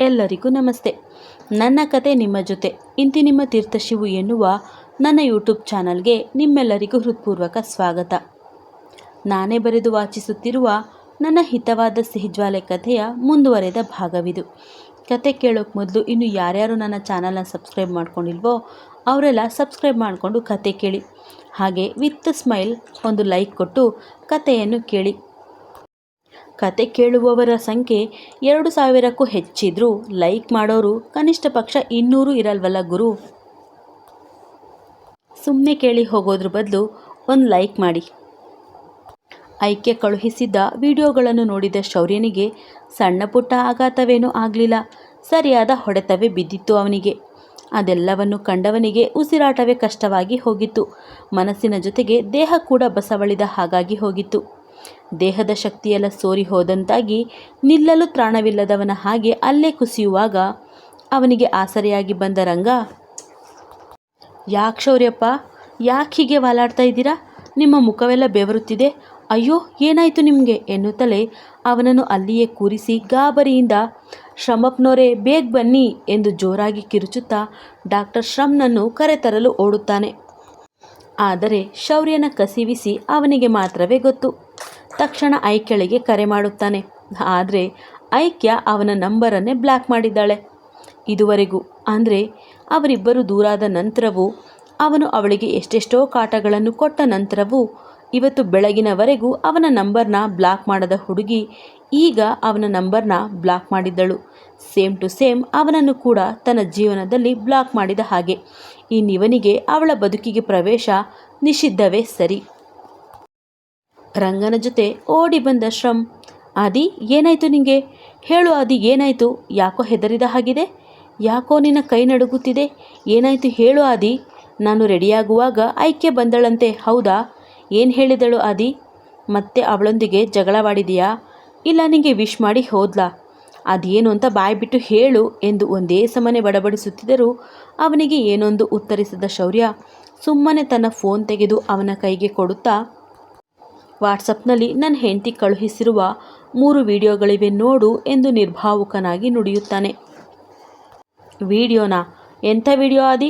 ಎಲ್ಲರಿಗೂ ನಮಸ್ತೆ. ನನ್ನ ಕತೆ ನಿಮ್ಮ ಜೊತೆ ಇಂತಿ ನಿಮ್ಮ ತೀರ್ಥಶಿವು ಎನ್ನುವ ನನ್ನ ಯೂಟ್ಯೂಬ್ ಚಾನಲ್ಗೆ ನಿಮ್ಮೆಲ್ಲರಿಗೂ ಹೃತ್ಪೂರ್ವಕ ಸ್ವಾಗತ. ನಾನೇ ಬರೆದು ವಾಚಿಸುತ್ತಿರುವ ನನ್ನ ಹಿತವಾದ ಸಿಹಿಜ್ವಾಲೆ ಕಥೆಯ ಮುಂದುವರೆದ ಭಾಗವಿದು. ಕತೆ ಕೇಳೋಕೆ ಮೊದಲು ಇನ್ನು ಯಾರ್ಯಾರು ನನ್ನ ಚಾನಲ್ನ ಸಬ್ಸ್ಕ್ರೈಬ್ ಮಾಡ್ಕೊಂಡಿಲ್ವೋ ಅವರೆಲ್ಲ ಸಬ್ಸ್ಕ್ರೈಬ್ ಮಾಡಿಕೊಂಡು ಕತೆ ಕೇಳಿ. ಹಾಗೆ ವಿತ್ ಸ್ಮೈಲ್ ಒಂದು ಲೈಕ್ ಕೊಟ್ಟು ಕತೆಯನ್ನು ಕೇಳಿ. ಕತೆ ಕೇಳುವವರ ಸಂಖ್ಯೆ 2000ಕ್ಕೂ ಹೆಚ್ಚಿದ್ರೂ ಲೈಕ್ ಮಾಡೋರು ಕನಿಷ್ಠ ಪಕ್ಷ 200 ಇರಲ್ವಲ್ಲ ಗುರು. ಸುಮ್ಮನೆ ಕೇಳಿ ಹೋಗೋದ್ರ ಬದಲು ಒಂದು ಲೈಕ್ ಮಾಡಿ. ಐಕ್ಯ ಕಳುಹಿಸಿದ್ದ ವಿಡಿಯೋಗಳನ್ನು ನೋಡಿದ ಶೌರ್ಯನಿಗೆ ಸಣ್ಣ ಪುಟ್ಟ ಆಘಾತವೇನೂ ಆಗಲಿಲ್ಲ, ಸರಿಯಾದ ಹೊಡೆತವೇ ಬಿದ್ದಿತ್ತು ಅವನಿಗೆ. ಅದೆಲ್ಲವನ್ನು ಕಂಡವನಿಗೆ ಉಸಿರಾಟವೇ ಕಷ್ಟವಾಗಿ ಹೋಗಿತ್ತು. ಮನಸ್ಸಿನ ಜೊತೆಗೆ ದೇಹ ಕೂಡ ಬಸವಳಿದ ಹಾಗಾಗಿ ಹೋಗಿತ್ತು. ದೇಹದ ಶಕ್ತಿಯೆಲ್ಲ ಸೋರಿ ಹೋದಂತಾಗಿ ನಿಲ್ಲಲು ತ್ರಾಣವಿಲ್ಲದವನ ಹಾಗೆ ಅಲ್ಲೇ ಕುಸಿಯುವಾಗ ಅವನಿಗೆ ಆಸರೆಯಾಗಿ ಬಂದ ರಂಗ, ಯಾಕೆ ಶೌರ್ಯಪ್ಪ, ಯಾಕೆ ಹೀಗೆ ವಾಲಾಡ್ತಾ ಇದ್ದೀರಾ? ನಿಮ್ಮ ಮುಖವೆಲ್ಲ ಬೆವರುತ್ತಿದೆ. ಅಯ್ಯೋ, ಏನಾಯಿತು ನಿಮಗೆ ಎನ್ನುತ್ತಲೇ ಅವನನ್ನು ಅಲ್ಲಿಯೇ ಕೂರಿಸಿ ಗಾಬರಿಯಿಂದ, ಶ್ರಮಪ್ಪನವರೇ ಬೇಗ ಬನ್ನಿ ಎಂದು ಜೋರಾಗಿ ಕಿರುಚುತ್ತಾ ಡಾಕ್ಟರ್ ಶ್ರಮ್ನನ್ನು ಕರೆತರಲು ಓಡುತ್ತಾನೆ. ಆದರೆ ಶೌರ್ಯನ ಕಸಿವಿಸಿ ಅವನಿಗೆ ಮಾತ್ರವೇ ಗೊತ್ತು. ತಕ್ಷಣ ಐಕ್ಯಳಿಗೆ ಕರೆ ಮಾಡುತ್ತಾನೆ. ಆದರೆ ಐಕ್ಯ ಅವನ ನಂಬರನ್ನೇ ಬ್ಲಾಕ್ ಮಾಡಿದ್ದಾಳೆ. ಇದುವರೆಗೂ ಅಂದರೆ ಅವರಿಬ್ಬರು ದೂರಾದ ನಂತರವೂ, ಅವನು ಅವಳಿಗೆ ಎಷ್ಟೆಷ್ಟೋ ಕಾಟಗಳನ್ನು ಕೊಟ್ಟ ನಂತರವೂ, ಇವತ್ತು ಬೆಳಗಿನವರೆಗೂ ಅವನ ನಂಬರ್ನ ಬ್ಲಾಕ್ ಮಾಡದ ಹುಡುಗಿ ಈಗ ಅವನ ನಂಬರ್ನ ಬ್ಲಾಕ್ ಮಾಡಿದ್ದಳು. ಸೇಮ್ ಟು ಸೇಮ್ ಅವನನ್ನು ಕೂಡ ತನ್ನ ಜೀವನದಲ್ಲಿ ಬ್ಲಾಕ್ ಮಾಡಿದ ಹಾಗೆ. ಇನ್ನಿವನಿಗೆ ಅವಳ ಬದುಕಿಗೆ ಪ್ರವೇಶ ನಿಷಿದ್ಧವೇ ಸರಿ. ರಂಗನ ಜೊತೆ ಓಡಿ ಬಂದ ಶ್ರಮ್, ಆದಿ ಏನಾಯಿತು ನಿಂಗೆ? ಹೇಳು ಆದಿ, ಏನಾಯಿತು? ಯಾಕೋ ಹೆದರಿದ ಹಾಗಿದೆ, ಯಾಕೋ ನಿನ್ನ ಕೈ ನಡುಗುತ್ತಿದೆ, ಏನಾಯಿತು ಹೇಳು ಆದಿ. ನಾನು ರೆಡಿಯಾಗುವಾಗ ಐಕ್ಯ ಬಂದಳಂತೆ, ಹೌದಾ? ಏನು ಹೇಳಿದಳು ಆದಿ? ಮತ್ತೆ ಅವಳೊಂದಿಗೆ ಜಗಳವಾಡಿದೆಯಾ? ಇಲ್ಲ ನಿಂಗೆ ವಿಶ್ ಮಾಡಿ ಹೋದ್ಲಾ? ಅದೇನು ಅಂತ ಬಾಯ್ಬಿಟ್ಟು ಹೇಳು ಎಂದು ಒಂದೇ ಸಮನೆ ಬಡಬಡಿಸುತ್ತಿದ್ದರೂ ಅವನಿಗೆ ಏನೊಂದು ಉತ್ತರಿಸದ ಶೌರ್ಯ ಸುಮ್ಮನೆ ತನ್ನ ಫೋನ್ ತೆಗೆದು ಅವನ ಕೈಗೆ ಕೊಡುತ್ತಾ, ವಾಟ್ಸಪ್ನಲ್ಲಿ ನನ್ನ ಹೆಂಡತಿ ಕಳುಹಿಸಿರುವ 3 ವಿಡಿಯೋಗಳಿವೆ ನೋಡು ಎಂದು ನಿರ್ಭಾವುಕನಾಗಿ ನುಡಿಯುತ್ತಾನೆ. ವಿಡಿಯೋನಾ? ಎಂಥ ವಿಡಿಯೋ ಆದಿ?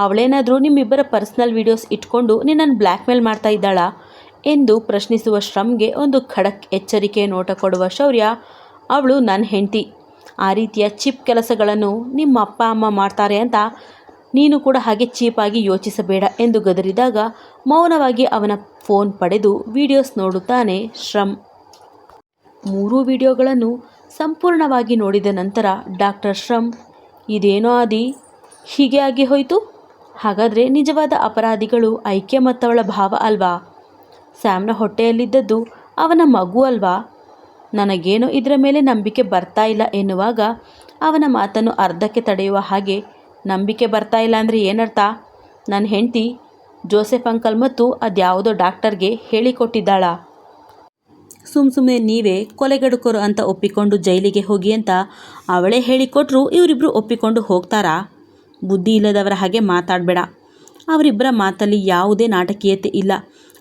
ಅವಳೇನಾದರೂ ನಿಮ್ಮಿಬ್ಬರ ಪರ್ಸ್ನಲ್ ವಿಡಿಯೋಸ್ ಇಟ್ಕೊಂಡು ನಿನ್ನನ್ನು ಬ್ಲ್ಯಾಕ್ ಮೇಲ್ ಮಾಡ್ತಾ ಇದ್ದಾಳಾ ಎಂದು ಪ್ರಶ್ನಿಸುವ ಶ್ರಮ್ಗೆ ಒಂದು ಖಡಕ್ ಎಚ್ಚರಿಕೆ ನೋಟ ಕೊಡುವ ಶೌರ್ಯ, ಅವಳು ನನ್ನ ಹೆಂಡತಿ. ಆ ರೀತಿಯ ಚೀಪ್ ಕೆಲಸಗಳನ್ನು ನಿಮ್ಮ ಅಪ್ಪ ಅಮ್ಮ ಮಾಡ್ತಾರೆ ಅಂತ ನೀನು ಕೂಡ ಹಾಗೆ ಚೀಪಾಗಿ ಯೋಚಿಸಬೇಡ ಎಂದು ಗದರಿದಾಗ ಮೌನವಾಗಿ ಅವನ ಫೋನ್ ಪಡೆದು ವಿಡಿಯೋಸ್ ನೋಡುತ್ತಾನೆ ಶ್ರಮ್. 3 ವಿಡಿಯೋಗಳನ್ನು ಸಂಪೂರ್ಣವಾಗಿ ನೋಡಿದ ನಂತರ ಡಾಕ್ಟರ್ ಶ್ರಮ್, ಇದೇನೋ ಆದಿ, ಹೀಗೆ ಆಗಿ ಹೋಯಿತು? ಹಾಗಾದರೆ ನಿಜವಾದ ಅಪರಾಧಿಗಳು ಐಕ್ಯ ಮತ್ತವಳ ಭಾವ ಅಲ್ವಾ? ಸ್ಯಾಮ್ನ ಹೊಟ್ಟೆಯಲ್ಲಿದ್ದದ್ದು ಅವನ ಮಗು ಅಲ್ವಾ? ನನಗೇನೋ ಇದರ ಮೇಲೆ ನಂಬಿಕೆ ಬರ್ತಾ ಇಲ್ಲ ಎನ್ನುವಾಗ ಅವನ ಮಾತನ್ನು ಅರ್ಧಕ್ಕೆ ತಡೆಯುವ ಹಾಗೆ, ನಂಬಿಕೆ ಬರ್ತಾ ಇಲ್ಲ ಅಂದರೆ ಏನರ್ಥ? ನನ್ನ ಹೆಂಡತಿ ಜೋಸೆಫ್ ಅಂಕಲ್ ಮತ್ತು ಅದ್ಯಾವುದೋ ಡಾಕ್ಟರ್ಗೆ ಹೇಳಿಕೊಟ್ಟಿದ್ದಾಳಾ? ಸುಮ್ಮನೆ ನೀವೇ ಕೊಲೆಗಡುಕರು ಅಂತ ಒಪ್ಪಿಕೊಂಡು ಜೈಲಿಗೆ ಹೋಗಿ ಅಂತ ಅವಳೇ ಹೇಳಿಕೊಟ್ರು ಇವರಿಬ್ಬರು ಒಪ್ಪಿಕೊಂಡು ಹೋಗ್ತಾರಾ? ಬುದ್ಧಿ ಇಲ್ಲದವರ ಹಾಗೆ ಮಾತಾಡಬೇಡ. ಅವರಿಬ್ಬರ ಮಾತಲ್ಲಿ ಯಾವುದೇ ನಾಟಕೀಯತೆ ಇಲ್ಲ.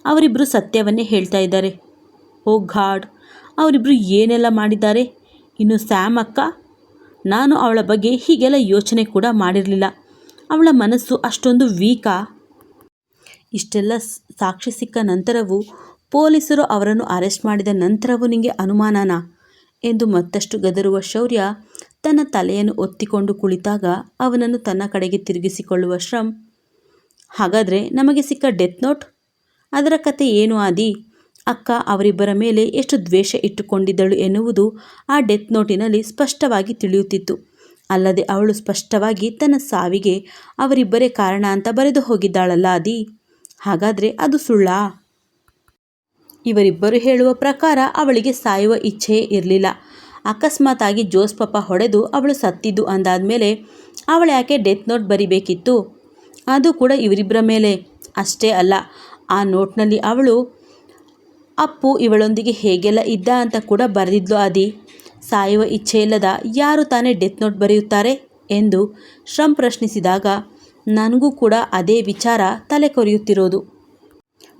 ಅವರಿಬ್ಬರು ಸತ್ಯವನ್ನೇ ಹೇಳ್ತಾ ಇದ್ದಾರೆ. ಓ ಗಾಡ್, ಅವರಿಬ್ಬರು ಏನೆಲ್ಲ ಮಾಡಿದ್ದಾರೆ. ಇನ್ನು ಸ್ಯಾಮ್ ಅಕ್ಕ, ನಾನು ಅವಳ ಬಗ್ಗೆ ಹೀಗೆಲ್ಲ ಯೋಚನೆ ಕೂಡ ಮಾಡಿರಲಿಲ್ಲ. ಅವಳ ಮನಸ್ಸು ಅಷ್ಟೊಂದು ವೀಕಾ? ಇಷ್ಟೆಲ್ಲ ಸಾಕ್ಷಿ ಸಿಕ್ಕ ನಂತರವೂ, ಪೊಲೀಸರು ಅವರನ್ನು ಅರೆಸ್ಟ್ ಮಾಡಿದ ನಂತರವೂ ನಿಮಗೆ ಅನುಮಾನನಾ ಎಂದು ಮತ್ತಷ್ಟು ಗದರುವ ಶೌರ್ಯ ತನ್ನ ತಲೆಯನ್ನು ಒತ್ತಿಕೊಂಡು ಕುಳಿತಾಗ ಅವನನ್ನು ತನ್ನ ಕಡೆಗೆ ತಿರುಗಿಸಿಕೊಳ್ಳುವ ಶ್ರಮ್, ಹಾಗಾದರೆ ನಮಗೆ ಸಿಕ್ಕ ಡೆತ್ ನೋಟ್, ಅದರ ಕತೆ ಏನು ಆದಿ? ಅಕ್ಕ ಅವರಿಬ್ಬರ ಮೇಲೆ ಎಷ್ಟು ದ್ವೇಷ ಇಟ್ಟುಕೊಂಡಿದ್ದಳು ಎನ್ನುವುದು ಆ ಡೆತ್ ನೋಟಿನಲ್ಲಿ ಸ್ಪಷ್ಟವಾಗಿ ತಿಳಿಯುತ್ತಿತ್ತು. ಅಲ್ಲದೆ ಅವಳು ಸ್ಪಷ್ಟವಾಗಿ ತನ್ನ ಸಾವಿಗೆ ಅವರಿಬ್ಬರೇ ಕಾರಣ ಅಂತ ಬರೆದು ಹೋಗಿದ್ದಾಳಲ್ಲ ಆದಿ. ಹಾಗಾದರೆ ಅದು ಸುಳ್ಳಾ? ಇವರಿಬ್ಬರು ಹೇಳುವ ಪ್ರಕಾರ ಅವಳಿಗೆ ಸಾಯುವ ಇಚ್ಛೆಯೇ ಇರಲಿಲ್ಲ. ಅಕಸ್ಮಾತಾಗಿ ಜೋಸ್ ಪಪ್ಪ ಹೊಡೆದು ಅವಳು ಸತ್ತಿದ್ದು ಅಂದಾದಮೇಲೆ ಅವಳು ಯಾಕೆ ಡೆತ್ ನೋಟ್ ಬರಿಬೇಕಿತ್ತು? ಅದು ಕೂಡ ಇವರಿಬ್ಬರ ಮೇಲೆ. ಅಷ್ಟೇ ಅಲ್ಲ, ಆ ನೋಟ್ನಲ್ಲಿ ಅವಳು ಅಪ್ಪು ಇವಳೊಂದಿಗೆ ಹೇಗೆಲ್ಲ ಇದ್ದ ಅಂತ ಕೂಡ ಬರೆದಿದ್ಲು ಆದಿ. ಸಾಯುವ ಇಚ್ಛೆಯಿಲ್ಲದ ಯಾರು ತಾನೇ ಡೆತ್ ನೋಟ್ ಬರೆಯುತ್ತಾರೆ ಎಂದು ಶ್ರಮ್ ಪ್ರಶ್ನಿಸಿದಾಗ ನನಗೂ ಕೂಡ ಅದೇ ವಿಚಾರ ತಲೆ ಕೊರೆಯುತ್ತಿರೋದು.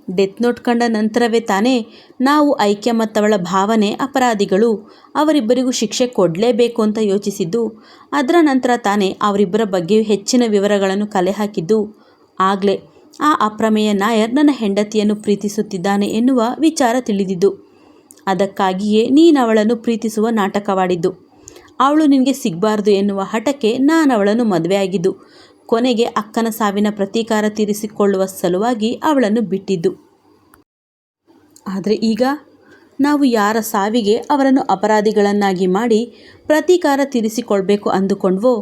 ಡೆತ್ ನೋಟ್ ಕಂಡ ನಂತರವೇ ತಾನೇ ನಾವು ಐಕ್ಯ ಮತ್ತವಳ ಭಾವನೆ ಅಪರಾಧಿಗಳು, ಅವರಿಬ್ಬರಿಗೂ ಶಿಕ್ಷೆ ಕೊಡಲೇಬೇಕು ಅಂತ ಯೋಚಿಸಿದ್ದು. ಅದರ ನಂತರ ತಾನೇ ಅವರಿಬ್ಬರ ಬಗ್ಗೆ ಹೆಚ್ಚಿನ ವಿವರಗಳನ್ನು ಕಲೆ ಹಾಕಿದ್ದು. ಆಗಲೇ ಆ ಅಪ್ರಮೇಯ ನಾಯರ್ ನನ್ನ ಹೆಂಡತಿಯನ್ನು ಪ್ರೀತಿಸುತ್ತಿದ್ದಾನೆ ಎನ್ನುವ ವಿಚಾರ ತಿಳಿದಿದ್ದು. ಅದಕ್ಕಾಗಿಯೇ ನೀನವಳನ್ನು ಪ್ರೀತಿಸುವ ನಾಟಕವಾಡಿದ್ದು. ಅವಳು ನಿನಗೆ ಸಿಗಬಾರ್ದು ಎನ್ನುವ ಹಠಕ್ಕೆ ನಾನವಳನ್ನು ಮದುವೆಯಾಗಿದ್ದು. ಕೊನೆಗೆ ಅಕ್ಕನ ಸಾವಿನ ಪ್ರತೀಕಾರ ತೀರಿಸಿಕೊಳ್ಳುವ ಸಲುವಾಗಿ ಅವಳನ್ನು ಬಿಟ್ಟಿದ್ದು. ಆದರೆ ಈಗ ನಾವು ಯಾರ ಸಾವಿಗೆ ಅವರನ್ನು ಅಪರಾಧಿಗಳನ್ನಾಗಿ ಮಾಡಿ ಪ್ರತೀಕಾರ ತೀರಿಸಿಕೊಳ್ಬೇಕು ಅಂದುಕೊಂಡ್ವೋ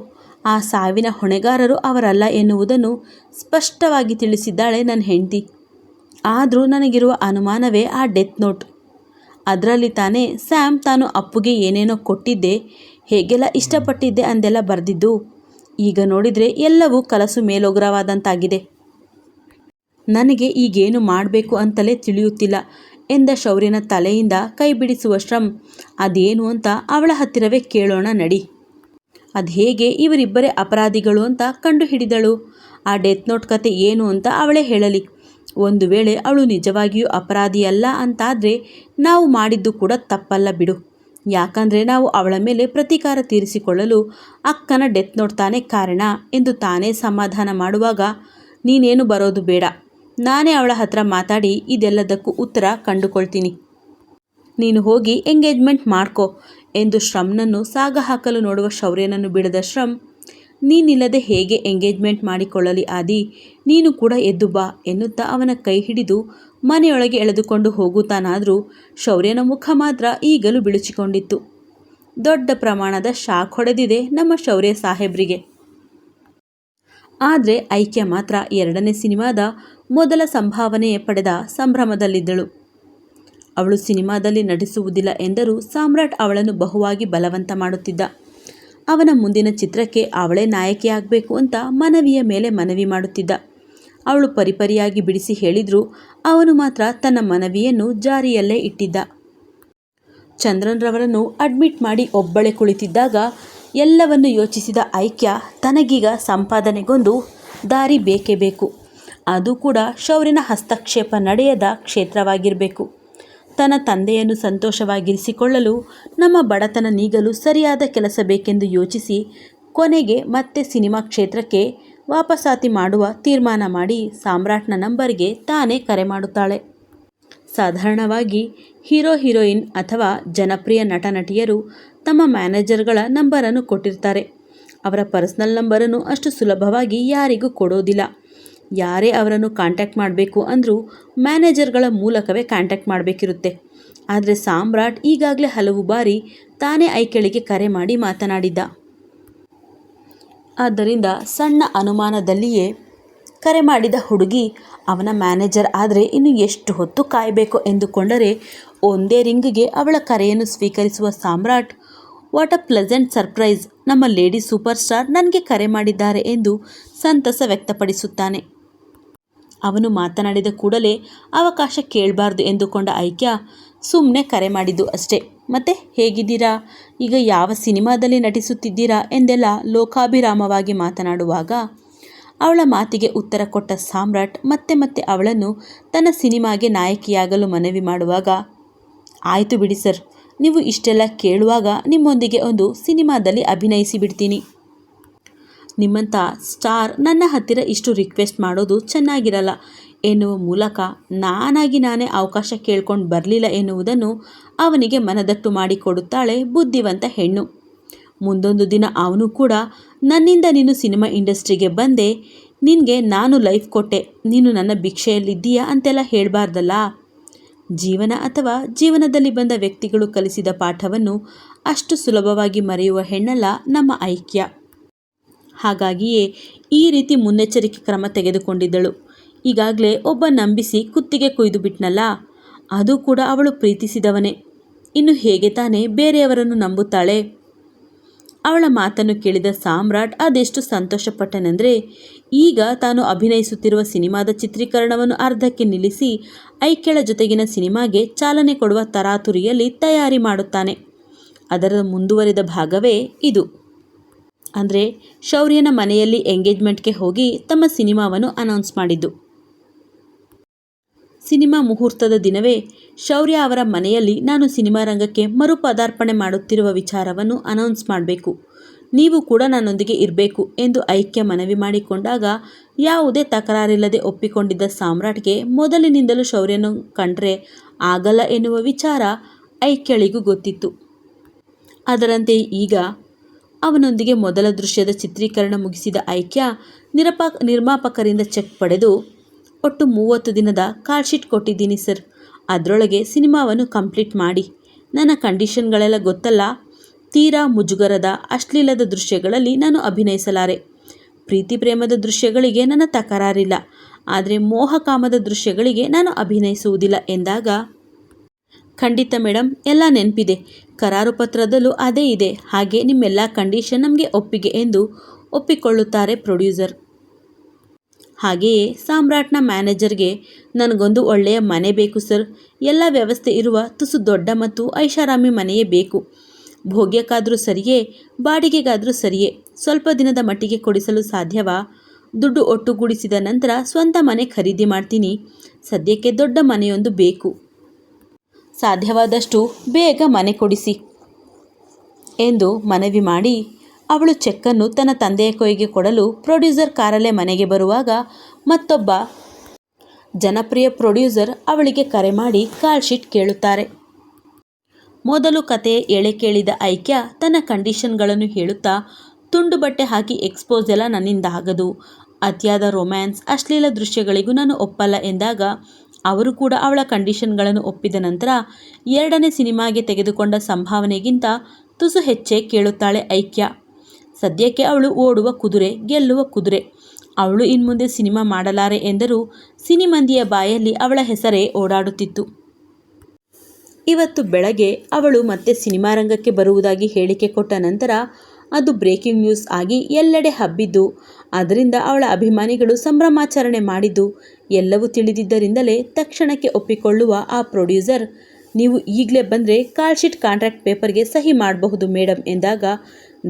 ಆ ಸಾವಿನ ಹೊಣೆಗಾರರು ಅವರಲ್ಲ ಎನ್ನುವುದನ್ನು ಸ್ಪಷ್ಟವಾಗಿ ತಿಳಿಸಿದ್ದಾಳೆ ನನ್ನ ಹೆಂಡತಿ. ಆದರೂ ನನಗಿರುವ ಅನುಮಾನವೇ ಆ ಡೆತ್ ನೋಟ್. ಅದರಲ್ಲಿ ತಾನೇ ಸ್ಯಾಮ್ ತಾನು ಅಪ್ಪುಗೆ ಏನೇನೋ ಕೊಟ್ಟಿದ್ದೆ, ಹೇಗೆಲ್ಲ ಇಷ್ಟಪಟ್ಟಿದ್ದೆ ಅಂದೆಲ್ಲ ಬರೆದಿದ್ದು. ಈಗ ನೋಡಿದರೆ ಎಲ್ಲವೂ ಕಲಸು ಮೇಲೋಗ್ರವಾದಂತಾಗಿದೆ. ನನಗೆ ಈಗೇನು ಮಾಡಬೇಕು ಅಂತಲೇ ತಿಳಿಯುತ್ತಿಲ್ಲ ಎಂದ ಶೌರ್ಯನ ತಲೆಯಿಂದ ಕೈ ಬಿಡಿಸುವ ಶ್ರಮ್. ಅದೇನು ಅಂತ ಅವಳ ಹತ್ತಿರವೇ ಕೇಳೋಣ ನಡಿ. ಅದು ಹೇಗೆ ಇವರಿಬ್ಬರೇ ಅಪರಾಧಿಗಳು ಅಂತ ಕಂಡು ಹಿಡಿದಳು. ಆ ಡೆತ್ ನೋಟ್ ಕತೆ ಏನು ಅಂತ ಅವಳೇ ಹೇಳಲಿ. ಒಂದು ವೇಳೆ ಅವಳು ನಿಜವಾಗಿಯೂ ಅಪರಾಧಿಯಲ್ಲ ಅಂತಾದರೆ ನಾವು ಮಾಡಿದ್ದು ಕೂಡ ತಪ್ಪಲ್ಲ ಬಿಡು. ಯಾಕಂದರೆ ನಾವು ಅವಳ ಮೇಲೆ ಪ್ರತೀಕಾರ ತೀರಿಸಿಕೊಳ್ಳಲು ಅಕ್ಕನ ಡೆತ್ ನೋಟ್ ತಾನೇ ಕಾರಣ ಎಂದು ತಾನೇ ಸಮಾಧಾನ ಮಾಡುವಾಗ ನೀನೇನು ಬರೋದು ಬೇಡ. ನಾನೇ ಅವಳ ಹತ್ರ ಮಾತಾಡಿ ಇದೆಲ್ಲದಕ್ಕೂ ಉತ್ತರ ಕಂಡುಕೊಳ್ತೀನಿ. ನೀನು ಹೋಗಿ ಎಂಗೇಜ್ಮೆಂಟ್ ಮಾಡ್ಕೋ ಎಂದು ಶ್ರಮ್ನನ್ನು ಸಾಗ ಹಾಕಲು ನೋಡುವ ಶೌರ್ಯನನ್ನು ಬಿಡದ ಶ್ರಮ್, ನೀನಿಲ್ಲದೆ ಹೇಗೆ ಎಂಗೇಜ್ಮೆಂಟ್ ಮಾಡಿಕೊಳ್ಳಲಿ ಆದಿ, ನೀನು ಕೂಡ ಎದ್ದು ಬಾ ಎನ್ನುತ್ತಾ ಅವನ ಕೈ ಹಿಡಿದು ಮನೆಯೊಳಗೆ ಎಳೆದುಕೊಂಡು ಹೋಗುತ್ತಾನಾದರೂ ಶೌರ್ಯನ ಮುಖ ಮಾತ್ರ ಈಗಲೂ ಬಿಳುಚಿಕೊಂಡಿತ್ತು. ದೊಡ್ಡ ಪ್ರಮಾಣದ ಶಾಕ್ ಹೊಡೆದಿದೆ ನಮ್ಮ ಶೌರ್ಯ ಸಾಹೇಬ್ರಿಗೆ. ಆದರೆ ಐಕ್ಯ ಮಾತ್ರ 2ನೇ ಸಿನಿಮಾದ ಮೊದಲ ಸಂಭಾವನೆಯೇ ಪಡೆದ ಸಂಭ್ರಮದಲ್ಲಿದ್ದಳು. ಅವಳು ಸಿನಿಮಾದಲ್ಲಿ ನಟಿಸುವುದಿಲ್ಲ ಎಂದರೂ ಸಾಮ್ರಾಟ್ ಅವಳನ್ನು ಬಹುವಾಗಿ ಬಲವಂತ ಮಾಡುತ್ತಿದ್ದ. ಅವನ ಮುಂದಿನ ಚಿತ್ರಕ್ಕೆ ಅವಳೇ ನಾಯಕಿಯಾಗಬೇಕು ಅಂತ ಮನವಿಯ ಮೇಲೆ ಮನವಿ ಮಾಡುತ್ತಿದ್ದ. ಅವಳು ಪರಿಪರಿಯಾಗಿ ಬಿಡಿಸಿ ಹೇಳಿದರೂ ಅವನು ಮಾತ್ರ ತನ್ನ ಮನವಿಯನ್ನು ಜಾರಿಯಲ್ಲೇ ಇಟ್ಟಿದ್ದ. ಚಂದ್ರನ್ರವರನ್ನು ಅಡ್ಮಿಟ್ ಮಾಡಿ ಒಬ್ಬಳೇ ಕುಳಿತಿದ್ದಾಗ ಎಲ್ಲವನ್ನು ಯೋಚಿಸಿದ ಐಕ್ಯ ತನಗೀಗ ಸಂಪಾದನೆಗೊಂದು ದಾರಿ ಬೇಕೇ ಬೇಕು. ಅದು ಕೂಡ ಶೌರ್ಯನ ಹಸ್ತಕ್ಷೇಪ ನಡೆಯದ ಕ್ಷೇತ್ರವಾಗಿರಬೇಕು. ತನ್ನ ತಂದೆಯನ್ನು ಸಂತೋಷವಾಗಿರಿಸಿಕೊಳ್ಳಲು, ನಮ್ಮ ಬಡತನ ನೀಗಲು ಸರಿಯಾದ ಕೆಲಸ ಬೇಕೆಂದು ಯೋಚಿಸಿ ಕೊನೆಗೆ ಮತ್ತೆ ಸಿನಿಮಾ ಕ್ಷೇತ್ರಕ್ಕೆ ವಾಪಸಾತಿ ಮಾಡುವ ತೀರ್ಮಾನ ಮಾಡಿ ಸಾಮ್ರಾಟ್ನ ನಂಬರ್ಗೆ ತಾನೇ ಕರೆ ಮಾಡುತ್ತಾಳೆ. ಸಾಧಾರಣವಾಗಿ ಹೀರೋ ಹೀರೋಯಿನ್ ಅಥವಾ ಜನಪ್ರಿಯ ನಟ ನಟಿಯರು ತಮ್ಮ ಮ್ಯಾನೇಜರ್ಗಳ ನಂಬರನ್ನು ಕೊಟ್ಟಿರ್ತಾರೆ. ಅವರ ಪರ್ಸನಲ್ ನಂಬರನ್ನು ಅಷ್ಟು ಸುಲಭವಾಗಿ ಯಾರಿಗೂ ಕೊಡೋದಿಲ್ಲ. ಯಾರೇ ಅವರನ್ನು ಕಾಂಟ್ಯಾಕ್ಟ್ ಮಾಡಬೇಕು ಅಂದರೂ ಮ್ಯಾನೇಜರ್ಗಳ ಮೂಲಕವೇ ಕಾಂಟ್ಯಾಕ್ಟ್ ಮಾಡಬೇಕಿರುತ್ತೆ. ಆದರೆ ಸಾಮ್ರಾಟ್ ಈಗಾಗಲೇ ಹಲವು ಬಾರಿ ತಾನೇ ಐಕ್ಯಳಿಗೆ ಕರೆ ಮಾಡಿ ಮಾತನಾಡಿದ್ದ. ಆದ್ದರಿಂದ ಸಣ್ಣ ಅನುಮಾನದಲ್ಲಿಯೇ ಕರೆ ಮಾಡಿದ ಹುಡುಗಿ ಅವನ ಮ್ಯಾನೇಜರ್ ಆದರೆ ಇನ್ನು ಎಷ್ಟು ಹೊತ್ತು ಕಾಯಬೇಕು ಎಂದುಕೊಂಡರೆ ಒಂದೇ ರಿಂಗ್ಗೆ ಅವಳ ಕರೆಯನ್ನು ಸ್ವೀಕರಿಸುವ ಸಾಮ್ರಾಟ್, ವಾಟ್ ಅ ಪ್ಲೆಸೆಂಟ್ ಸರ್ಪ್ರೈಸ್, ನಮ್ಮ ಲೇಡಿ ಸೂಪರ್ ಸ್ಟಾರ್ ನನಗೆ ಕರೆ ಮಾಡಿದ್ದಾರೆ ಎಂದು ಸಂತಸ ವ್ಯಕ್ತಪಡಿಸುತ್ತಾನೆ. ಅವನು ಮಾತನಾಡಿದ ಕೂಡಲೇ ಅವಕಾಶ ಕೇಳಬಾರ್ದು ಎಂದುಕೊಂಡ ಐಕ್ಯ ಸುಮ್ಮನೆ ಕರೆ ಮಾಡಿದ್ದು ಅಷ್ಟೇ. ಮತ್ತೆ ಹೇಗಿದ್ದೀರಾ, ಈಗ ಯಾವ ಸಿನಿಮಾದಲ್ಲಿ ನಟಿಸುತ್ತಿದ್ದೀರಾ ಎಂದೆಲ್ಲ ಲೋಕಾಭಿರಾಮವಾಗಿ ಮಾತನಾಡುವಾಗ ಅವಳ ಮಾತಿಗೆ ಉತ್ತರ ಕೊಟ್ಟ ಸಾಮ್ರಾಟ್ ಮತ್ತೆ ಮತ್ತೆ ಅವಳನ್ನು ತನ್ನ ಸಿನಿಮಾಗೆ ನಾಯಕಿಯಾಗಲು ಮನವಿ ಮಾಡುವಾಗ, ಆಯಿತು ಬಿಡಿ ಸರ್, ನೀವು ಇಷ್ಟೆಲ್ಲ ಕೇಳುವಾಗ ನಿಮ್ಮೊಂದಿಗೆ ಒಂದು ಸಿನಿಮಾದಲ್ಲಿ ಅಭಿನಯಿಸಿ ಬಿಡ್ತೀನಿ. ನಿಮ್ಮಂಥ ಸ್ಟಾರ್ ನನ್ನ ಹತ್ತಿರ ಇಷ್ಟು ರಿಕ್ವೆಸ್ಟ್ ಮಾಡೋದು ಚೆನ್ನಾಗಿರಲ್ಲ ಎನ್ನುವ ಮೂಲಕ ನಾನಾಗಿ ನಾನೇ ಅವಕಾಶ ಕೇಳ್ಕೊಂಡು ಬರಲಿಲ್ಲ ಎನ್ನುವುದನ್ನು ಅವನಿಗೆ ಮನದಟ್ಟು ಮಾಡಿಕೊಡುತ್ತಾಳೆ ಬುದ್ಧಿವಂತ ಹೆಣ್ಣು. ಮುಂದೊಂದು ದಿನ ಅವನು ಕೂಡ ನನ್ನಿಂದ ನೀನು ಸಿನಿಮಾ ಇಂಡಸ್ಟ್ರಿಗೆ ಬಂದೆ, ನಿನಗೆ ನಾನು ಲೈಫ್ ಕೊಟ್ಟೆ, ನೀನು ನನ್ನ ಭಿಕ್ಷೆಯಲ್ಲಿದ್ದೀಯಾ ಅಂತೆಲ್ಲ ಹೇಳಬಾರ್ದಲ್ಲ. ಜೀವನ ಅಥವಾ ಜೀವನದಲ್ಲಿ ಬಂದ ವ್ಯಕ್ತಿಗಳು ಕಲಿಸಿದ ಪಾಠವನ್ನು ಅಷ್ಟು ಸುಲಭವಾಗಿ ಮರೆಯುವ ಹೆಣ್ಣಲ್ಲ ನಮ್ಮ ಐಕ್ಯ. ಹಾಗಾಗಿಯೇ ಈ ರೀತಿ ಮುನ್ನೆಚ್ಚರಿಕೆ ಕ್ರಮ ತೆಗೆದುಕೊಂಡಿದ್ದಳು. ಈಗಾಗಲೇ ಒಬ್ಬ ನಂಬಿಸಿ ಕುತ್ತಿಗೆ ಕೊಯ್ದು ಬಿಟ್ನಲ್ಲ, ಅದು ಕೂಡ ಅವಳು ಪ್ರೀತಿಸಿದವನೇ. ಇನ್ನು ಹೇಗೆ ತಾನೇ ಬೇರೆಯವರನ್ನು ನಂಬುತ್ತಾಳೆ? ಅವಳ ಮಾತನ್ನು ಕೇಳಿದ ಸಾಮ್ರಾಟ್ ಅದೆಷ್ಟು ಸಂತೋಷಪಟ್ಟನೆಂದರೆ ಈಗ ತಾನು ಅಭಿನಯಿಸುತ್ತಿರುವ ಸಿನಿಮಾದ ಚಿತ್ರೀಕರಣವನ್ನು ಅರ್ಧಕ್ಕೆ ನಿಲ್ಲಿಸಿ ಐಕ್ಯಳ ಜೊತೆಗಿನ ಸಿನಿಮಾಗೆ ಚಾಲನೆ ಕೊಡುವ ತರಾತುರಿಯಲ್ಲಿ ತಯಾರಿ ಮಾಡುತ್ತಾನೆ. ಅದರ ಮುಂದುವರಿದ ಭಾಗವೇ ಇದು. ಅಂದರೆ ಶೌರ್ಯನ ಮನೆಯಲ್ಲಿ ಎಂಗೇಜ್ಮೆಂಟ್ಗೆ ಹೋಗಿ ತಮ್ಮ ಸಿನಿಮಾವನ್ನು ಅನೌನ್ಸ್ ಮಾಡಿದ್ದು. ಸಿನಿಮಾ ಮುಹೂರ್ತದ ದಿನವೇ ಶೌರ್ಯ ಅವರ ಮನೆಯಲ್ಲಿ ನಾನು ಸಿನಿಮಾ ರಂಗಕ್ಕೆ ಮರುಪದಾರ್ಪಣೆ ಮಾಡುತ್ತಿರುವ ವಿಚಾರವನ್ನು ಅನೌನ್ಸ್ ಮಾಡಬೇಕು. ನೀವು ಕೂಡ ನನ್ನೊಂದಿಗೆ ಇರಬೇಕು ಎಂದು ಐಕ್ಯ ಮನವಿ ಮಾಡಿಕೊಂಡಾಗ ಯಾವುದೇ ತಕರಾರಿಲ್ಲದೆ ಒಪ್ಪಿಕೊಂಡಿದ್ದ ಸಾಮ್ರಾಟ್ಗೆ ಮೊದಲಿನಿಂದಲೂ ಶೌರ್ಯನು ಕಂಡ್ರೆ ಆಗಲ್ಲ ಎನ್ನುವ ವಿಚಾರ ಐಕ್ಯಳಿಗೂ ಗೊತ್ತಿತ್ತು. ಅದರಂತೆ ಈಗ ಅವನೊಂದಿಗೆ ಮೊದಲ ದೃಶ್ಯದ ಚಿತ್ರೀಕರಣ ಮುಗಿಸಿದ ಐಕ್ಯ ನಿರ್ಮಾಪಕರಿಂದ ಚೆಕ್ ಪಡೆದು ಒಟ್ಟು 30 ದಿನದ ಕಾಲ್ ಶೀಟ್ ಕೊಟ್ಟಿದ್ದೀನಿ ಸರ್, ಅದರೊಳಗೆ ಸಿನಿಮಾವನ್ನು ಕಂಪ್ಲೀಟ್ ಮಾಡಿ. ನನ್ನ ಕಂಡೀಷನ್ಗಳೆಲ್ಲ ಗೊತ್ತಲ್ಲ. ತೀರಾ ಮುಜುಗರದ ಅಶ್ಲೀಲದ ದೃಶ್ಯಗಳಲ್ಲಿ ನಾನು ಅಭಿನಯಿಸಲಾರೆ. ಪ್ರೀತಿ ಪ್ರೇಮದ ದೃಶ್ಯಗಳಿಗೆ ನನ್ನ ತಕರಾರಿಲ್ಲ, ಆದರೆ ಮೋಹಕಾಮದ ದೃಶ್ಯಗಳಿಗೆ ನಾನು ಅಭಿನಯಿಸುವುದಿಲ್ಲ ಎಂದಾಗ, ಖಂಡಿತ ಮೇಡಮ್, ಎಲ್ಲ ನೆನಪಿದೆ, ಕರಾರು ಪತ್ರದಲ್ಲೂ ಅದೇ ಇದೆ, ಹಾಗೆ ನಿಮ್ಮೆಲ್ಲ ಕಂಡೀಷನ್ ನಮಗೆ ಒಪ್ಪಿಗೆ ಎಂದು ಒಪ್ಪಿಕೊಳ್ಳುತ್ತಾರೆ ಪ್ರೊಡ್ಯೂಸರ್. ಹಾಗೆಯೇ ಸಾಮ್ರಾಟ್ನ ಮ್ಯಾನೇಜರ್ಗೆ ನನಗೊಂದು ಒಳ್ಳೆಯ ಮನೆ ಬೇಕು ಸರ್, ಎಲ್ಲ ವ್ಯವಸ್ಥೆ ಇರುವ ತುಸು ದೊಡ್ಡ ಮತ್ತು ಐಷಾರಾಮಿ ಮನೆಯೇ ಬೇಕು. ಭೋಗ್ಯಕ್ಕಾದರೂ ಸರಿಯೇ, ಬಾಡಿಗೆಗಾದರೂ ಸರಿಯೇ, ಸ್ವಲ್ಪ ದಿನದ ಮಟ್ಟಿಗೆ ಕೊಡಿಸಲು ಸಾಧ್ಯವಾ? ದುಡ್ಡು ಒಟ್ಟುಗೂಡಿಸಿದ ನಂತರ ಸ್ವಂತ ಮನೆ ಖರೀದಿ ಮಾಡ್ತೀನಿ. ಸದ್ಯಕ್ಕೆ ದೊಡ್ಡ ಮನೆಯೊಂದು ಬೇಕು. ಸಾಧ್ಯವಾದಷ್ಟು ಬೇಗ ಮನೆ ಕೊಡಿಸಿ ಎಂದು ಮನವಿ ಮಾಡಿ ಅವಳು ಚೆಕ್ಕನ್ನು ತನ್ನ ತಂದೆಯ ಕೈಗೆ ಕೊಡಲು ಪ್ರೊಡ್ಯೂಸರ್ ಕಾರಲ್ಲೇ ಮನೆಗೆ ಬರುವಾಗ ಮತ್ತೊಬ್ಬ ಜನಪ್ರಿಯ ಪ್ರೊಡ್ಯೂಸರ್ ಅವಳಿಗೆ ಕರೆ ಮಾಡಿ ಕಾಲ್ ಶೀಟ್ ಕೇಳುತ್ತಾರೆ. ಮೊದಲು ಕತೆ ಎಳೆ ಕೇಳಿದ ಐಕ್ಯ ತನ್ನ ಕಂಡೀಷನ್ಗಳನ್ನು ಹೇಳುತ್ತಾ, ತುಂಡು ಬಟ್ಟೆ ಹಾಕಿ ಎಕ್ಸ್ಪೋಸ್ ಎಲ್ಲ ನನ್ನಿಂದ ಆಗದು, ಅತಿಯಾದ ರೊಮ್ಯಾನ್ಸ್ ಅಶ್ಲೀಲ ದೃಶ್ಯಗಳಿಗೂ ನಾನು ಒಪ್ಪಲ್ಲ ಎಂದಾಗ ಅವರು ಕೂಡ ಅವಳ ಕಂಡೀಷನ್ಗಳನ್ನು ಒಪ್ಪಿದ ನಂತರ ಎರಡನೇ ಸಿನಿಮಾಗೆ ತೆಗೆದುಕೊಂಡ ಸಂಭಾವನೆಗಿಂತ ತುಸು ಹೆಚ್ಚೇ ಕೇಳುತ್ತಾಳೆ ಐಕ್ಯ. ಸದ್ಯಕ್ಕೆ ಅವಳು ಓಡುವ ಕುದುರೆ, ಗೆಲ್ಲುವ ಕುದುರೆ. ಅವಳು ಇನ್ಮುಂದೆ ಸಿನಿಮಾ ಮಾಡಲಾರೆ ಎಂದರೂ ಸಿನಿಮಂದಿಯ ಬಾಯಲ್ಲಿ ಅವಳ ಹೆಸರೇ ಓಡಾಡುತ್ತಿತ್ತು. ಇವತ್ತು ಬೆಳಗ್ಗೆ ಅವಳು ಮತ್ತೆ ಸಿನಿಮಾ ರಂಗಕ್ಕೆ ಬರುವುದಾಗಿ ಹೇಳಿಕೆ ಕೊಟ್ಟ ನಂತರ ಅದು ಬ್ರೇಕಿಂಗ್ ನ್ಯೂಸ್ ಆಗಿ ಎಲ್ಲೆಡೆ ಹಬ್ಬಿದ್ದು, ಅದರಿಂದ ಅವಳ ಅಭಿಮಾನಿಗಳು ಸಂಭ್ರಮಾಚರಣೆ ಮಾಡಿದ್ದು ಎಲ್ಲವೂ ತಿಳಿದಿದ್ದರಿಂದಲೇ ತಕ್ಷಣಕ್ಕೆ ಒಪ್ಪಿಕೊಳ್ಳುವ ಆ ಪ್ರೊಡ್ಯೂಸರ್, ನೀವು ಈಗಲೇ ಬಂದರೆ ಕಾಲ್ ಶೀಟ್ ಕಾಂಟ್ರಾಕ್ಟ್ ಪೇಪರ್ಗೆ ಸಹಿ ಮಾಡಬಹುದು ಮೇಡಮ್ ಎಂದಾಗ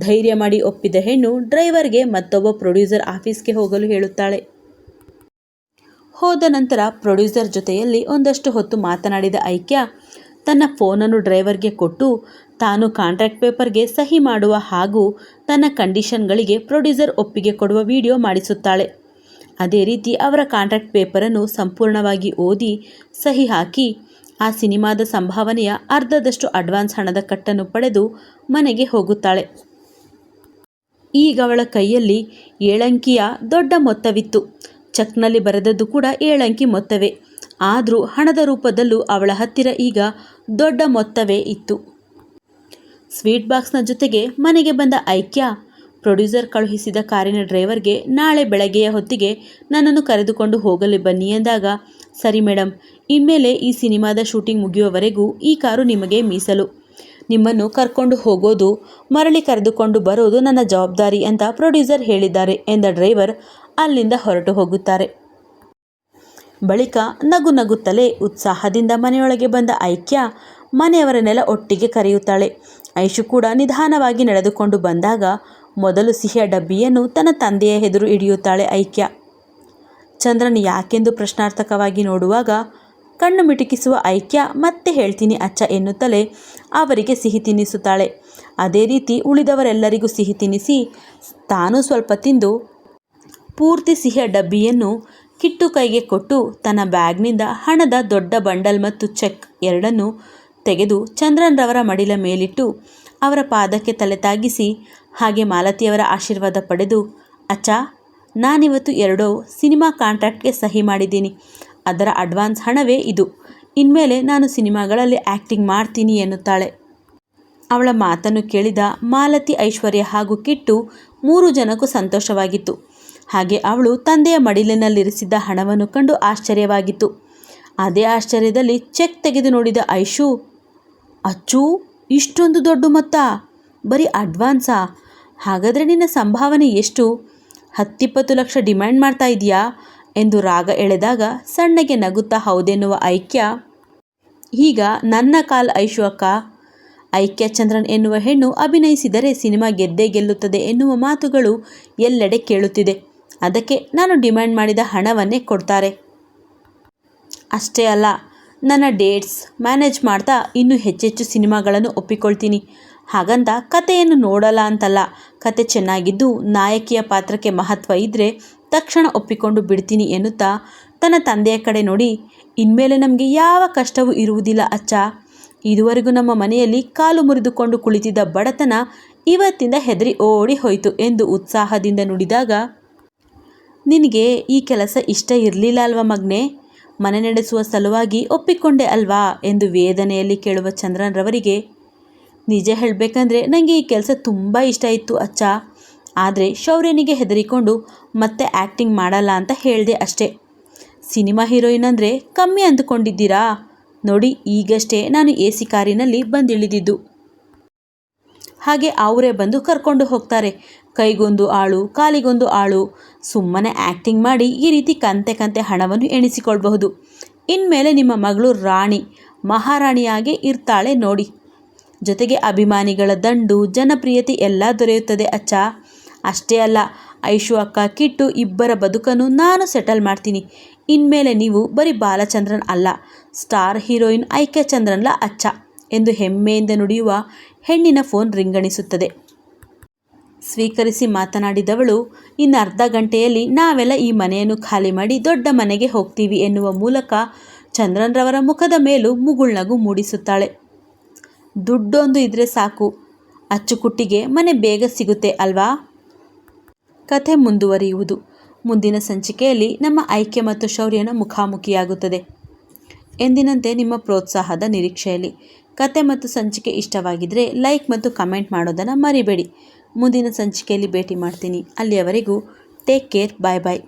ಧೈರ್ಯ ಮಾಡಿ ಒಪ್ಪಿದ ಹೆಣ್ಣು ಡ್ರೈವರ್ಗೆ ಮತ್ತೊಬ್ಬ ಪ್ರೊಡ್ಯೂಸರ್ ಆಫೀಸ್ಗೆ ಹೋಗಲು ಹೇಳುತ್ತಾಳೆ. ಹೋದ ನಂತರ ಪ್ರೊಡ್ಯೂಸರ್ ಜೊತೆಯಲ್ಲಿ ಒಂದಷ್ಟು ಹೊತ್ತು ಮಾತನಾಡಿದ ಐಕ್ಯ ತನ್ನ ಫೋನನ್ನು ಡ್ರೈವರ್ಗೆ ಕೊಟ್ಟು ತಾನು ಕಾಂಟ್ರಾಕ್ಟ್ ಪೇಪರ್ಗೆ ಸಹಿ ಮಾಡುವ ಹಾಗೂ ತನ್ನ ಕಂಡೀಷನ್ಗಳಿಗೆ ಪ್ರೊಡ್ಯೂಸರ್ ಒಪ್ಪಿಗೆ ಕೊಡುವ ವಿಡಿಯೋ ಮಾಡಿಸುತ್ತಾಳೆ. ಅದೇ ರೀತಿ ಅವರ ಕಾಂಟ್ರಾಕ್ಟ್ ಪೇಪರನ್ನು ಸಂಪೂರ್ಣವಾಗಿ ಓದಿ ಸಹಿ ಹಾಕಿ ಆ ಸಿನಿಮಾದ ಸಂಭಾವನೆಯ ಅರ್ಧದಷ್ಟು ಅಡ್ವಾನ್ಸ್ ಹಣದ ಕಟ್ಟನ್ನು ಪಡೆದು ಮನೆಗೆ ಹೋಗುತ್ತಾಳೆ. ಈಗ ಅವಳ ಕೈಯಲ್ಲಿ 7 ಅಂಕಿಯ ದೊಡ್ಡ ಮೊತ್ತವಿತ್ತು. ಚೆಕ್ನಲ್ಲಿ ಬರೆದದ್ದು ಕೂಡ 7 ಅಂಕಿ ಮೊತ್ತವೇ. ಆದರೂ ಹಣದ ರೂಪದಲ್ಲೂ ಅವಳ ಹತ್ತಿರ ಈಗ ದೊಡ್ಡ ಮೊತ್ತವೇ ಇತ್ತು. ಸ್ವೀಟ್ ಬಾಕ್ಸ್ನ ಜೊತೆಗೆ ಮನೆಗೆ ಬಂದ ಐಕ್ಯ ಪ್ರೊಡ್ಯೂಸರ್ ಕಳುಹಿಸಿದ ಕಾರಿನ ಡ್ರೈವರ್ಗೆ ನಾಳೆ ಬೆಳಗ್ಗೆಯ ಹೊತ್ತಿಗೆ ನನ್ನನ್ನು ಕರೆದುಕೊಂಡು ಹೋಗಲು ಬನ್ನಿ ಎಂದಾಗ, ಸರಿ ಮೇಡಮ್, ಇನ್ಮೇಲೆ ಈ ಸಿನಿಮಾದ ಶೂಟಿಂಗ್ ಮುಗಿಯುವವರೆಗೂ ಈ ಕಾರು ನಿಮಗೆ ಮೀಸಲು. ನಿಮ್ಮನ್ನು ಕರ್ಕೊಂಡು ಹೋಗೋದು, ಮರಳಿ ಕರೆದುಕೊಂಡು ಬರೋದು ನನ್ನ ಜವಾಬ್ದಾರಿ ಅಂತ ಪ್ರೊಡ್ಯೂಸರ್ ಹೇಳಿದ್ದಾರೆ ಎಂದ ಡ್ರೈವರ್ ಅಲ್ಲಿಂದ ಹೊರಟು ಹೋಗುತ್ತಾರೆ. ಬಳಿಕ ನಗು ನಗುತ್ತಲೇ ಉತ್ಸಾಹದಿಂದ ಮನೆಯೊಳಗೆ ಬಂದ ಐಕ್ಯ ಮನೆಯವರನ್ನೆಲ್ಲ ಒಟ್ಟಿಗೆ ಕರೆಯುತ್ತಾಳೆ. ಐಶು ಕೂಡ ನಿಧಾನವಾಗಿ ನಡೆದುಕೊಂಡು ಬಂದಾಗ ಮೊದಲು ಸಿಹಿಯ ಡಬ್ಬಿಯನ್ನು ತನ್ನ ತಂದೆಯ ಎದುರು ಹಿಡಿಯುತ್ತಾಳೆ ಐಕ್ಯ. ಚಂದ್ರನ್ ಯಾಕೆಂದು ಪ್ರಶ್ನಾರ್ಥಕವಾಗಿ ನೋಡುವಾಗ ಕಣ್ಣು ಮಿಟುಕಿಸುವ ಐಕ್ಯ ಮತ್ತೆ ಹೇಳ್ತೀನಿ ಅಚ್ಚ ಎನ್ನುತ್ತಲೇ ಅವರಿಗೆ ಸಿಹಿ ತಿನ್ನಿಸುತ್ತಾಳೆ. ಅದೇ ರೀತಿ ಉಳಿದವರೆಲ್ಲರಿಗೂ ಸಿಹಿ ತಿನ್ನಿಸಿ ತಾನು ಸ್ವಲ್ಪ ತಿಂದು ಪೂರ್ತಿ ಸಿಹಿಯ ಡಬ್ಬಿಯನ್ನು ಕಿಟ್ಟು ಕೈಗೆ ಕೊಟ್ಟು ತನ್ನ ಬ್ಯಾಗ್ನಿಂದ ಹಣದ ದೊಡ್ಡ ಬಂಡಲ್ ಮತ್ತು ಚೆಕ್ ಎರಡನ್ನೂ ತೆಗೆದು ಚಂದ್ರನ್ ರವರ ಮಡಿಲ ಮೇಲಿಟ್ಟು ಅವರ ಪಾದಕ್ಕೆ ತಲೆ ತಾಗಿಸಿ ಹಾಗೆ ಮಾಲತಿಯವರ ಆಶೀರ್ವಾದ ಪಡೆದು, ಅಚ್ಚ, ನಾನಿವತ್ತು 2 ಸಿನಿಮಾ ಕಾಂಟ್ರಾಕ್ಟ್ಗೆ ಸಹಿ ಮಾಡಿದ್ದೀನಿ. ಅದರ ಅಡ್ವಾನ್ಸ್ ಹಣವೇ ಇದು. ಇನ್ಮೇಲೆ ನಾನು ಸಿನಿಮಾಗಳಲ್ಲಿ ಆ್ಯಕ್ಟಿಂಗ್ ಮಾಡ್ತೀನಿ ಎನ್ನುತ್ತಾಳೆ. ಅವಳ ಮಾತನ್ನು ಕೇಳಿದ ಮಾಲತಿ, ಐಶ್ವರ್ಯ ಹಾಗೂ ಕಿಟ್ಟು 3 ಜನಕ್ಕೂ ಸಂತೋಷವಾಗಿತ್ತು. ಹಾಗೆ ಅವಳು ತಂದೆಯ ಮಡಿಲಿನಲ್ಲಿರಿಸಿದ್ದ ಹಣವನ್ನು ಕಂಡು ಆಶ್ಚರ್ಯವಾಗಿತ್ತು. ಅದೇ ಆಶ್ಚರ್ಯದಲ್ಲಿ ಚೆಕ್ ತೆಗೆದು ನೋಡಿದ ಐಶು, ಅಚ್ಚು, ಇಷ್ಟೊಂದು ದೊಡ್ಡ ಮೊತ್ತ, ಬರೀ ಅಡ್ವಾನ್ಸಾ? ಹಾಗಾದರೆ ನಿನ್ನ ಸಂಭಾವನೆ ಎಷ್ಟು? 10-20 ಲಕ್ಷ ಡಿಮ್ಯಾಂಡ್ ಮಾಡ್ತಾ ಇದೆಯಾ ಎಂದು ರಾಗ ಎಳೆದಾಗ ಸಣ್ಣಗೆ ನಗುತ್ತಾ ಹೌದೆನ್ನುವ ಐಕ್ಯ, ಈಗ ನನ್ನ ಕಾಲ್ ಐಶು ಅಕ್ಕ. ಐಕ್ಯ ಚಂದ್ರನ್ ಎನ್ನುವ ಹೆಣ್ಣು ಅಭಿನಯಿಸಿದರೆ ಸಿನಿಮಾ ಗೆದ್ದೇ ಗೆಲ್ಲುತ್ತದೆ ಎನ್ನುವ ಮಾತುಗಳು ಎಲ್ಲೆಡೆ ಕೇಳುತ್ತಿದೆ. ಅದಕ್ಕೆ ನಾನು ಡಿಮ್ಯಾಂಡ್ ಮಾಡಿದ ಹಣವನ್ನೇ ಕೊಡ್ತಾರೆ. ಅಷ್ಟೇ ಅಲ್ಲ, ನನ್ನ ಡೇಟ್ಸ್ ಮ್ಯಾನೇಜ್ ಮಾಡ್ತಾ ಇನ್ನೂ ಹೆಚ್ಚೆಚ್ಚು ಸಿನಿಮಾಗಳನ್ನು ಒಪ್ಪಿಕೊಳ್ತೀನಿ. ಹಾಗಂತ ಕತೆಯನ್ನು ನೋಡಲ್ಲ ಅಂತಲ್ಲ, ಕತೆ ಚೆನ್ನಾಗಿದ್ದು ನಾಯಕಿಯ ಪಾತ್ರಕ್ಕೆ ಮಹತ್ವ ಇದ್ದರೆ ತಕ್ಷಣ ಒಪ್ಪಿಕೊಂಡು ಬಿಡ್ತೀನಿ ಎನ್ನುತ್ತಾ ತನ್ನ ತಂದೆಯ ಕಡೆ ನೋಡಿ, ಇನ್ಮೇಲೆ ನಮಗೆ ಯಾವ ಕಷ್ಟವೂ ಇರುವುದಿಲ್ಲ ಅಚ್ಚ. ಇದುವರೆಗೂ ನಮ್ಮ ಮನೆಯಲ್ಲಿ ಕಾಲು ಮುರಿದುಕೊಂಡು ಕುಳಿತಿದ್ದ ಬಡತನ ಇವತ್ತಿಂದ ಹೆದರಿ ಓಡಿ ಹೋಯಿತು ಎಂದು ಉತ್ಸಾಹದಿಂದ ನುಡಿದಾಗ, ನಿನಗೆ ಈ ಕೆಲಸ ಇಷ್ಟ ಇರಲಿಲ್ಲ ಅಲ್ವಾ ಮಗನೇ? ಮನೆ ನಡೆಸುವ ಸಲುವಾಗಿ ಒಪ್ಪಿಕೊಂಡೆ ಅಲ್ವಾ ಎಂದು ವೇದನೆಯಲ್ಲಿ ಕೇಳುವ ಚಂದ್ರನ್ರವರಿಗೆ, ನಿಜ ಹೇಳಬೇಕಂದ್ರೆ ನನಗೆ ಈ ಕೆಲಸ ತುಂಬ ಇಷ್ಟ ಇತ್ತು ಅಚ್ಚ. ಆದರೆ ಶೌರ್ಯನಿಗೆ ಹೆದರಿಕೊಂಡು ಮತ್ತೆ ಆ್ಯಕ್ಟಿಂಗ್ ಮಾಡಲ್ಲ ಅಂತ ಹೇಳಿದೆ ಅಷ್ಟೇ. ಸಿನಿಮಾ ಹೀರೋಯಿನ್ ಅಂದರೆ ಕಮ್ಮಿ ಅಂದುಕೊಂಡಿದ್ದೀರಾ? ನೋಡಿ, ಈಗಷ್ಟೇ ನಾನು AC ಕಾರಿನಲ್ಲಿ ಬಂದಿಳಿದಿದ್ದು. ಹಾಗೆ ಅವರೇ ಬಂದು ಕರ್ಕೊಂಡು ಹೋಗ್ತಾರೆ. ಕೈಗೊಂದು ಆಳು, ಕಾಲಿಗೊಂದು ಆಳು. ಸುಮ್ಮನೆ ಆ್ಯಕ್ಟಿಂಗ್ ಮಾಡಿ ಈ ರೀತಿ ಕಂತೆ ಹಣವನ್ನು ಎಣಿಸಿಕೊಳ್ಬಹುದು. ಇನ್ಮೇಲೆ ನಿಮ್ಮ ಮಗಳು ರಾಣಿ, ಮಹಾರಾಣಿಯಾಗೆ ಇರ್ತಾಳೆ ನೋಡಿ. ಜೊತೆಗೆ ಅಭಿಮಾನಿಗಳ ದಂಡು, ಜನಪ್ರಿಯತೆ ಎಲ್ಲ ದೊರೆಯುತ್ತದೆ ಅಚ್ಚ. ಅಷ್ಟೇ ಅಲ್ಲ, ಐಶು ಅಕ್ಕ, ಕಿಟ್ಟು ಇಬ್ಬರ ಬದುಕನ್ನು ನಾನು ಸೆಟಲ್ ಮಾಡ್ತೀನಿ. ಇನ್ಮೇಲೆ ನೀವು ಬರೀ ಬಾಲಚಂದ್ರನ್ ಅಲ್ಲ, ಸ್ಟಾರ್ ಹೀರೋಯಿನ್ ಐಕ್ಯ ಚಂದ್ರನ್ಲ ಅಚ್ಚ ಎಂದು ಹೆಮ್ಮೆಯಿಂದ ನುಡಿಯುವ ಹೆಣ್ಣಿನ ಫೋನ್ ರಿಂಗಣಿಸುತ್ತದೆ. ಸ್ವೀಕರಿಸಿ ಮಾತನಾಡಿದವಳು, ಇನ್ನು ಅರ್ಧ ಗಂಟೆಯಲ್ಲಿ ನಾವೆಲ್ಲ ಈ ಮನೆಯನ್ನು ಖಾಲಿ ಮಾಡಿ ದೊಡ್ಡ ಮನೆಗೆ ಹೋಗ್ತೀವಿ ಎನ್ನುವ ಮೂಲಕ ಚಂದ್ರನ್ರವರ ಮುಖದ ಮೇಲೂ ಮುಗುಳ್ನಗು ಮೂಡಿಸುತ್ತಾಳೆ. ದುಡ್ಡೊಂದು ಇದ್ರೆ ಸಾಕು, ಅಚ್ಚುಕುಟ್ಟಿಗೆ ಮನೆ ಬೇಗ ಸಿಗುತ್ತೆ ಅಲ್ವಾ? ಕಥೆ ಮುಂದುವರಿಯುವುದು ಮುಂದಿನ ಸಂಚಿಕೆಯಲ್ಲಿ. ನಮ್ಮ ಐಕ್ಯ ಮತ್ತು ಶೌರ್ಯನ ಮುಖಾಮುಖಿಯಾಗುತ್ತದೆ. ಎಂದಿನಂತೆ ನಿಮ್ಮ ಪ್ರೋತ್ಸಾಹದ ನಿರೀಕ್ಷೆಯಲ್ಲಿ. ಕತೆ ಮತ್ತು ಸಂಚಿಕೆ ಇಷ್ಟವಾಗಿದ್ದರೆ ಲೈಕ್ ಮತ್ತು ಕಮೆಂಟ್ ಮಾಡೋದನ್ನು ಮರಿಬೇಡಿ. ಮುಂದಿನ ಸಂಚಿಕೆಯಲ್ಲಿ ಭೇಟಿ ಮಾಡ್ತೀನಿ. ಅಲ್ಲಿಯವರೆಗೂ ಟೇಕ್ ಕೇರ್. ಬಾಯ್ ಬಾಯ್.